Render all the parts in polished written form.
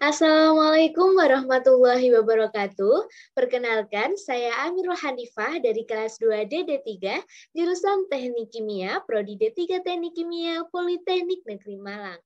Assalamualaikum warahmatullahi wabarakatuh. Perkenalkan, saya Amirul Hanifah dari kelas 2D D3, jurusan Teknik Kimia, Prodi D3 Teknik Kimia, Politeknik Negeri Malang.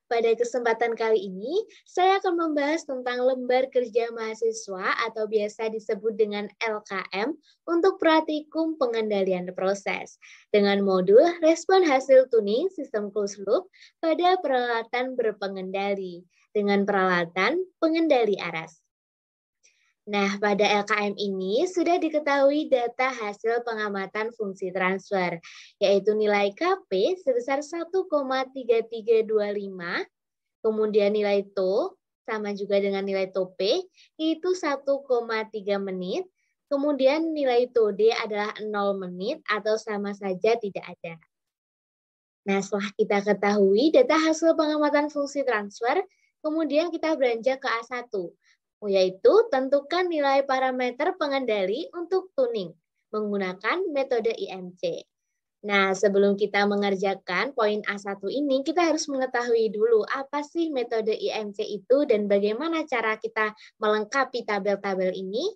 Pada kesempatan kali ini, saya akan membahas tentang lembar kerja mahasiswa atau biasa disebut dengan LKM untuk praktikum pengendalian proses dengan modul respon hasil tuning sistem closed loop pada peralatan berpengendali dengan peralatan pengendali aras. Nah, pada LKM ini sudah diketahui data hasil pengamatan fungsi transfer, yaitu nilai KP sebesar 1,3325, kemudian nilai TO sama juga dengan nilai TOP, yaitu 1,3 menit, kemudian nilai TOD adalah 0 menit atau sama saja tidak ada. Nah, setelah kita ketahui data hasil pengamatan fungsi transfer, kemudian kita beranjak ke A1, yaitu tentukan nilai parameter pengendali untuk tuning menggunakan metode IMC. Nah, sebelum kita mengerjakan poin A1 ini, kita harus mengetahui dulu apa sih metode IMC itu dan bagaimana cara kita melengkapi tabel-tabel ini.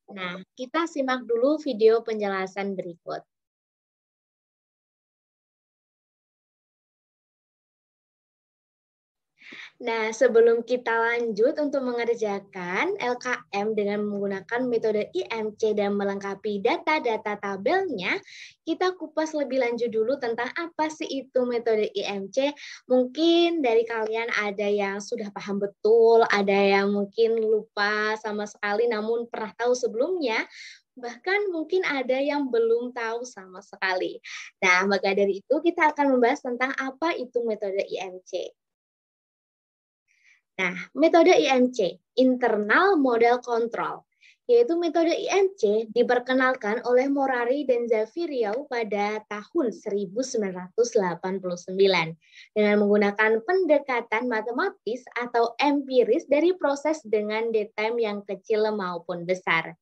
Nah, kita simak dulu video penjelasan berikut. Nah, sebelum kita lanjut untuk mengerjakan LKM dengan menggunakan metode IMC dan melengkapi data-data tabelnya, kita kupas lebih lanjut dulu tentang apa sih itu metode IMC. Mungkin dari kalian ada yang sudah paham betul, ada yang mungkin lupa sama sekali namun pernah tahu sebelumnya, bahkan mungkin ada yang belum tahu sama sekali. Nah, maka dari itu kita akan membahas tentang apa itu metode IMC. Nah, metode IMC, Internal Model Control, yaitu metode IMC diperkenalkan oleh Morari dan Zaviriau pada tahun 1989 dengan menggunakan pendekatan matematis atau empiris dari proses dengan datetime yang kecil maupun besar.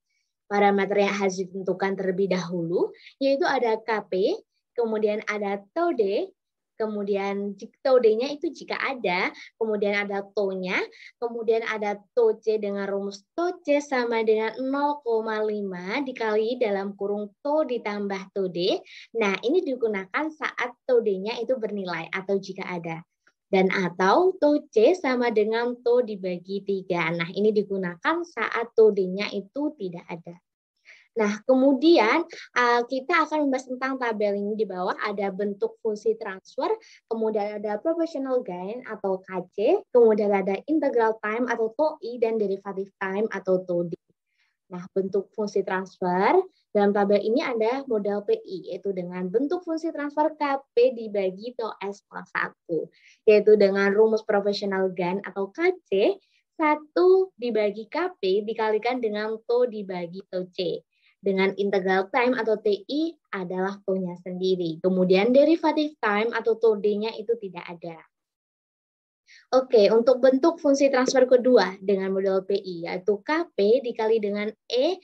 Parameter yang harus ditentukan terlebih dahulu, yaitu ada KP, kemudian ada TOD, kemudian TOD-nya itu jika ada, kemudian ada TO-nya, kemudian ada TOC dengan rumus TOC sama dengan 0,5 dikali dalam kurung TO ditambah TOD. Nah, ini digunakan saat TOD-nya itu bernilai atau jika ada. Dan atau TOC sama dengan TO dibagi 3. Nah, ini digunakan saat TOD-nya itu tidak ada. Nah, kemudian kita akan membahas tentang tabel ini. Di bawah ada bentuk fungsi transfer, kemudian ada proportional gain atau KC, kemudian ada integral time atau TOI, dan derivative time atau TOD. Nah, bentuk fungsi transfer dalam tabel ini ada model PI, yaitu dengan bentuk fungsi transfer KP dibagi TOS plus 1, yaitu dengan rumus proportional gain atau KC, 1 dibagi KP dikalikan dengan TO dibagi TOC. Dengan integral time atau TI adalah TO-nya sendiri. Kemudian derivative time atau TOD-nya itu tidak ada. Oke, untuk bentuk fungsi transfer kedua dengan model PI, yaitu KP dikali dengan E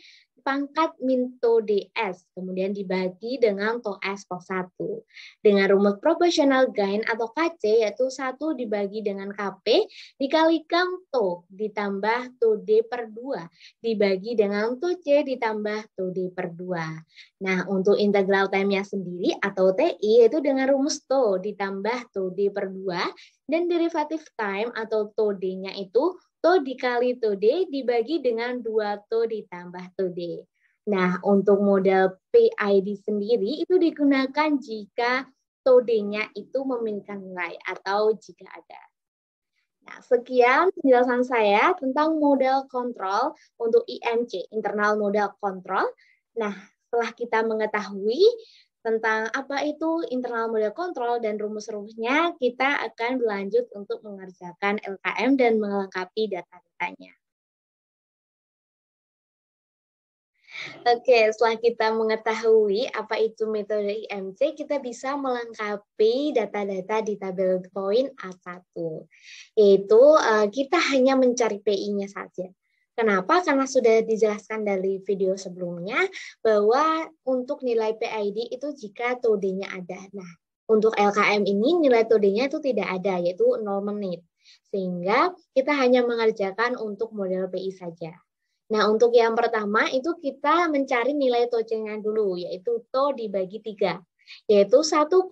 pangkat min TO DS, kemudian dibagi dengan TO S plus 1. Dengan rumus proportional gain atau KC, yaitu 1 dibagi dengan KP, dikalikan TO ditambah TO D per 2, dibagi dengan TO C ditambah TO D per 2. Nah, untuk integral time-nya sendiri atau TI, yaitu dengan rumus TO ditambah TO D per 2, dan derivative time atau TOD-nya itu TO dikali TOD dibagi dengan 2 TO ditambah TOD. Nah, untuk model PID sendiri itu digunakan jika TOD-nya itu memiliki nilai atau jika ada. Nah, sekian penjelasan saya tentang model kontrol untuk IMC, Internal Model Control. Nah, setelah kita mengetahui tentang apa itu internal model control dan rumus-rumusnya, kita akan berlanjut untuk mengerjakan LKM dan melengkapi data-datanya. Oke, setelah kita mengetahui apa itu metode IMC, kita bisa melengkapi data-data di tabel poin A1. Yaitu kita hanya mencari PI-nya saja. Kenapa? Karena sudah dijelaskan dari video sebelumnya bahwa untuk nilai PID itu jika TOD-nya ada. Nah, untuk LKM ini nilai TOD-nya itu tidak ada, yaitu 0 menit. Sehingga kita hanya mengerjakan untuk model PI saja. Nah, untuk yang pertama itu kita mencari nilai TOC-nya dulu, yaitu TO dibagi 3. Yaitu 1,3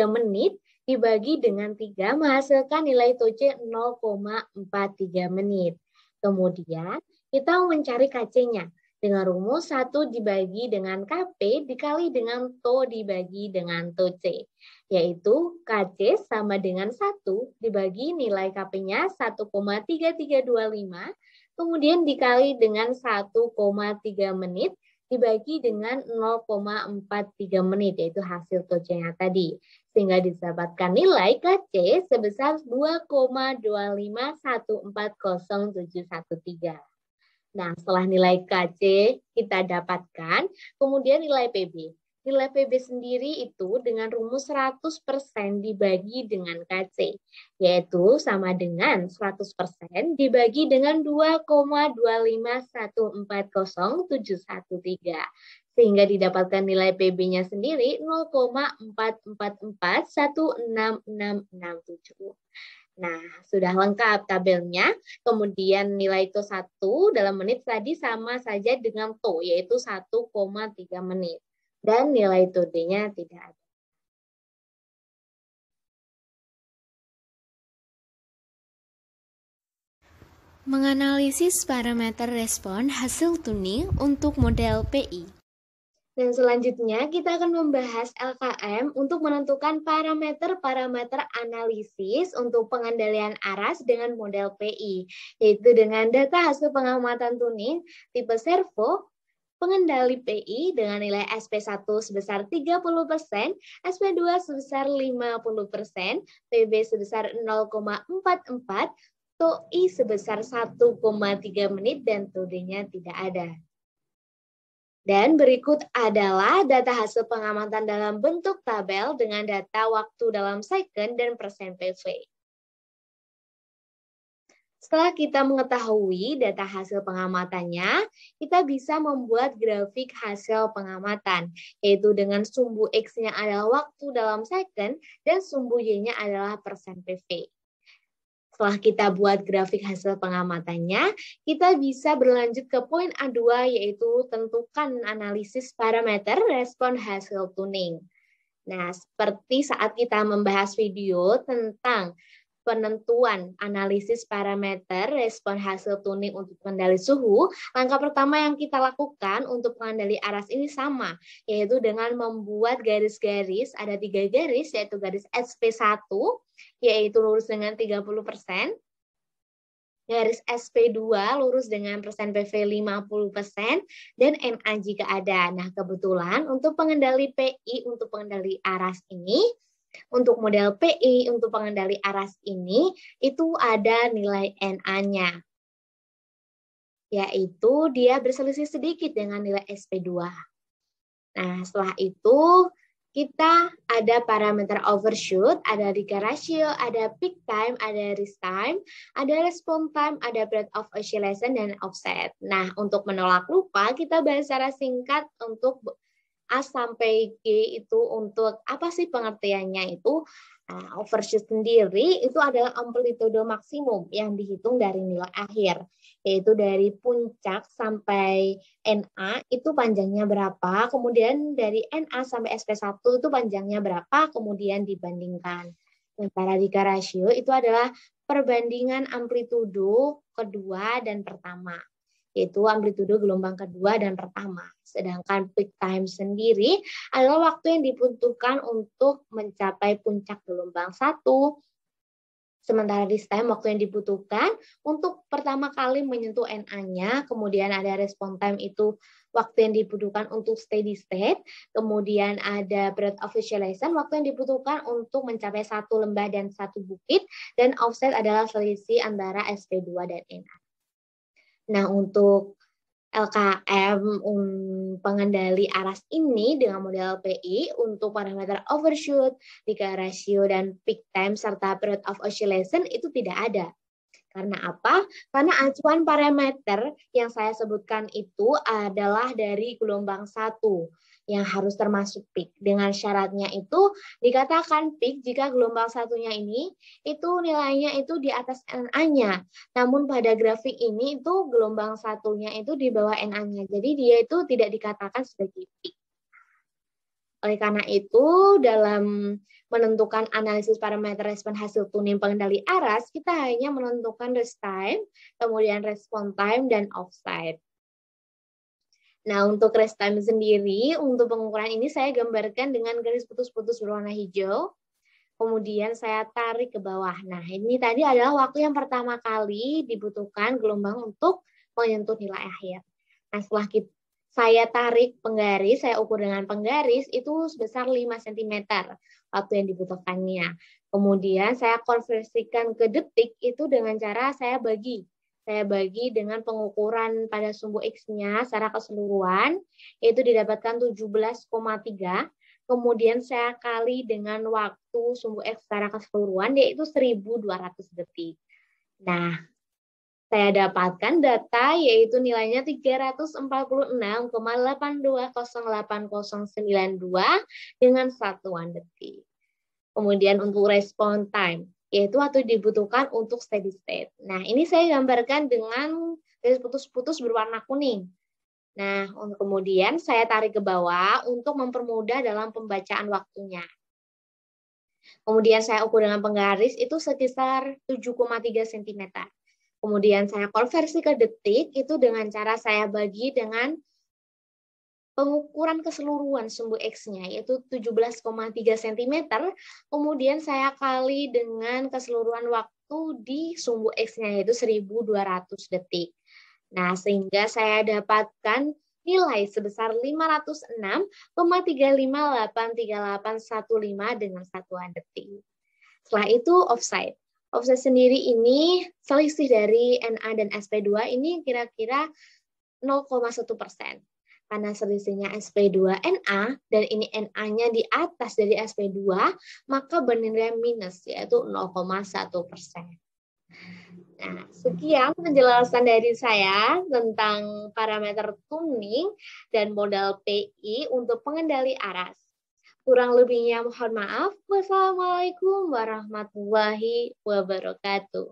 menit dibagi dengan 3 menghasilkan nilai TOC 0,43 menit. Kemudian kita mencari KC-nya dengan rumus 1 dibagi dengan KP dikali dengan TO dibagi dengan TOC. Yaitu KC sama dengan 1 dibagi nilai KP-nya 1,3325, kemudian dikali dengan 1,3 menit dibagi dengan 0,43 menit, yaitu hasil TOC-nya tadi. Sehingga didapatkan nilai KC sebesar 2,25140,713. Nah, setelah nilai KC kita dapatkan, kemudian nilai PB. Nilai PB sendiri itu dengan rumus 100% dibagi dengan KC, yaitu sama dengan 100% dibagi dengan 2,25140,713. Sehingga didapatkan nilai PB-nya sendiri 0,444166667. Nah, sudah lengkap tabelnya. Kemudian nilai TO 1 dalam menit tadi sama saja dengan TO, yaitu 1,3 menit. Dan nilai TOD-nya tidak ada. Menganalisis parameter respon hasil tuning untuk model PI. Dan selanjutnya kita akan membahas LKM untuk menentukan parameter-parameter analisis untuk pengendalian aras dengan model PI, yaitu dengan data hasil pengamatan tuning tipe servo, pengendali PI dengan nilai SP1 sebesar 30%, SP2 sebesar 50%, PB sebesar 0,44, TOI sebesar 1,3 menit, dan TOD-nya tidak ada. Dan berikut adalah data hasil pengamatan dalam bentuk tabel dengan data waktu dalam second dan persen PV. Setelah kita mengetahui data hasil pengamatannya, kita bisa membuat grafik hasil pengamatan, yaitu dengan sumbu X-nya adalah waktu dalam second dan sumbu Y-nya adalah persen PV. Setelah kita buat grafik hasil pengamatannya, kita bisa berlanjut ke poin A2, yaitu tentukan analisis parameter respon hasil tuning. Nah, seperti saat kita membahas video tentang penentuan analisis parameter respon hasil tuning untuk pengendali suhu, langkah pertama yang kita lakukan untuk pengendali aras ini sama, yaitu dengan membuat garis-garis, ada 3 garis, yaitu garis SP1, yaitu lurus dengan 30%, garis SP2 lurus dengan persen PV 50%, dan NA jika ada. Nah, kebetulan untuk pengendali PI, untuk pengendali aras ini, untuk model PI, untuk pengendali aras ini, itu ada nilai NA-nya. Yaitu dia berselisih sedikit dengan nilai SP2. Nah, setelah itu, kita ada parameter overshoot, ada decay ratio, ada peak time, ada rest time, ada response time, ada period of oscillation, dan offset. Nah, untuk menolak lupa, kita bahas secara singkat untuk A sampai G itu untuk apa sih pengertiannya itu? Overshoot sendiri itu adalah amplitude maksimum yang dihitung dari nilai akhir, yaitu dari puncak sampai NA itu panjangnya berapa, kemudian dari NA sampai SP1 itu panjangnya berapa, kemudian dibandingkan. Sementara decay ratio itu adalah perbandingan amplitudo kedua dan pertama, yaitu amplitudo gelombang kedua dan pertama. Sedangkan peak time sendiri adalah waktu yang dibutuhkan untuk mencapai puncak gelombang 1. Sementara rest time waktu yang dibutuhkan untuk pertama kali menyentuh NA-nya, kemudian ada response time itu waktu yang dibutuhkan untuk steady state, kemudian ada period of oscillation, waktu yang dibutuhkan untuk mencapai 1 lembah dan 1 bukit, dan offset adalah selisih antara SP2 dan NA. Nah, untuk LKM pengendali aras ini dengan model PI untuk parameter overshoot, decay ratio, dan peak time, serta period of oscillation itu tidak ada. Karena apa? Karena acuan parameter yang saya sebutkan itu adalah dari gelombang 1. yang harus termasuk peak. Dengan syaratnya itu dikatakan peak jika gelombang satunya ini itu nilainya itu di atas NA-nya. Namun pada grafik ini itu gelombang satunya itu di bawah NA-nya. Jadi dia itu tidak dikatakan sebagai peak. Oleh karena itu, dalam menentukan analisis parameter respon hasil tuning pengendali aras, kita hanya menentukan rest time, kemudian respon time, dan offside. Nah, untuk rest time sendiri, untuk pengukuran ini saya gambarkan dengan garis putus-putus berwarna hijau. Kemudian saya tarik ke bawah. Nah, ini tadi adalah waktu yang pertama kali dibutuhkan gelombang untuk menyentuh nilai akhir. Nah, setelah saya tarik penggaris, saya ukur dengan penggaris, itu sebesar 5 cm waktu yang dibutuhkannya. Kemudian saya konversikan ke detik itu dengan cara saya bagi dengan pengukuran pada sumbu X-nya secara keseluruhan, itu didapatkan 17,3. Kemudian saya kali dengan waktu sumbu X secara keseluruhan, yaitu 1.200 detik. Nah, saya dapatkan data yaitu nilainya 346,82080092 dengan satuan detik. Kemudian untuk respon time, yaitu waktu dibutuhkan untuk steady state. Nah, ini saya gambarkan dengan garis putus-putus berwarna kuning. Nah, kemudian saya tarik ke bawah untuk mempermudah dalam pembacaan waktunya. Kemudian saya ukur dengan penggaris itu sekitar 7,3 cm. Kemudian saya konversi ke detik itu dengan cara saya bagi dengan pengukuran keseluruhan sumbu X-nya, yaitu 17,3 cm, kemudian saya kali dengan keseluruhan waktu di sumbu X-nya, yaitu 1.200 detik. Nah, sehingga saya dapatkan nilai sebesar 506,35838815 dengan satuan detik. Setelah itu offside. Offside sendiri ini selisih dari NA dan SP2 ini kira-kira 0,1%. Karena selisihnya SP2NA dan ini NA-nya di atas dari SP2, maka bernilai minus, yaitu 0,1%. Nah, sekian penjelasan dari saya tentang parameter tuning dan modal PI untuk pengendali aras. Kurang lebihnya mohon maaf. Wassalamualaikum warahmatullahi wabarakatuh.